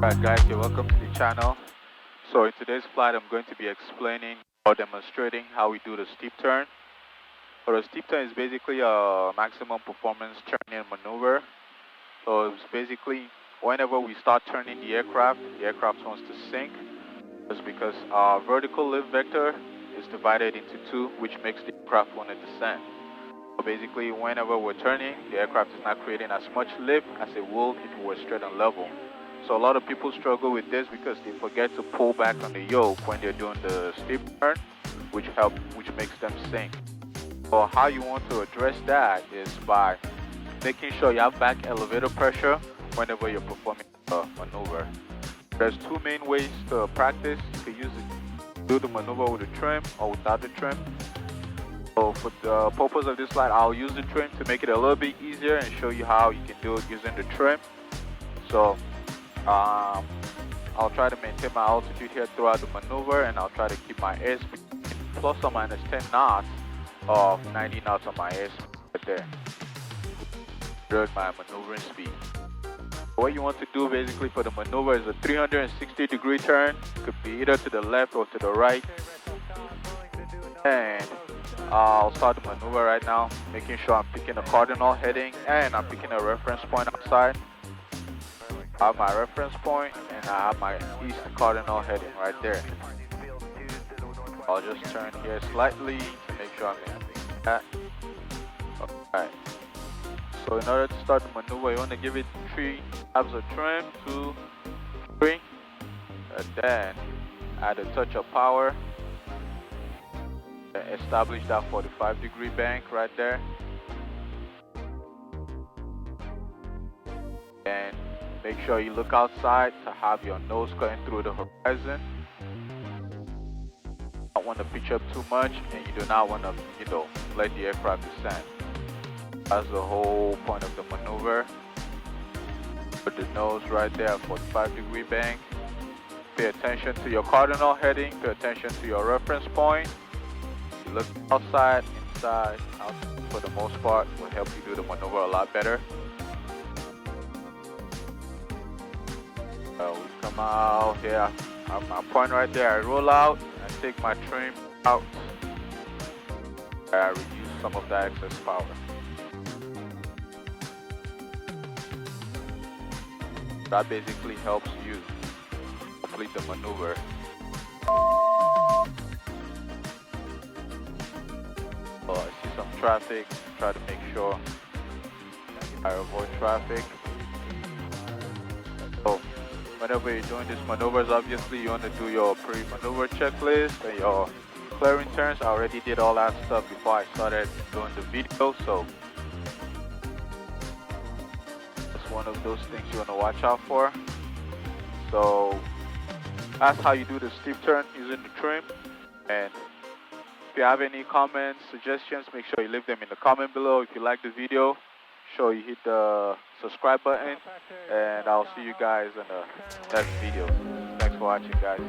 Alright guys, you're welcome to the channel. So in today's flight I'm going to be explaining or demonstrating how we do the steep turn. So the steep turn is basically a maximum performance turning maneuver. So it's basically whenever we start turning the aircraft wants to sink. It's because our vertical lift vector is divided into two, which makes the aircraft want to descend. So basically whenever we're turning, the aircraft is not creating as much lift as it will if it were straight on level. So a lot of people struggle with this because they forget to pull back on the yoke when they're doing the steep turn, which makes them sink. So how you want to address that is by making sure you have back elevator pressure whenever you're performing a maneuver. There's two main ways to practice. You can do the maneuver with the trim or without the trim. So for the purpose of this slide, I'll use the trim to make it a little bit easier and show you how you can do it using the trim. So I'll try to maintain my altitude here throughout the maneuver, and I'll try to keep my airspeed plus or minus 10 knots of 90 knots on my airspeed right there during my maneuvering speed. What you want to do basically for the maneuver is a 360-degree turn. It could be either to the left or to the right. And I'll start the maneuver right now, making sure I'm picking a cardinal heading and I'm picking a reference point outside. I have my reference point and I have my east cardinal heading right there. I'll just turn here slightly to make sure I'm in that. Alright. So in order to start the maneuver, you want to give it 3 tabs of trim, 2, 3, and then add a touch of power. Establish that 45-degree bank right there. And make sure you look outside to have your nose going through the horizon. You don't want to pitch up too much, and you do not want to, let the aircraft descend. That's the whole point of the maneuver. Put the nose right there at 45-degree bank. Pay attention to your cardinal heading. Pay attention to your reference point. You look outside, inside, outside for the most part will help you do the maneuver a lot better. We come out here. I point right there. I roll out and take my trim out. I reduce some of that excess power. That basically helps you complete the maneuver. So I see some traffic. Try to make sure I avoid traffic. So whenever you're doing these maneuvers, obviously you want to do your pre-maneuver checklist and your clearing turns. I already did all that stuff before I started doing the video, so that's one of those things you want to watch out for. So that's how you do the steep turn using the trim. And if you have any comments, suggestions, make sure you leave them in the comment below. If you like the video, sure you hit the subscribe button, and I'll see you guys in the next video. Thanks for watching, guys.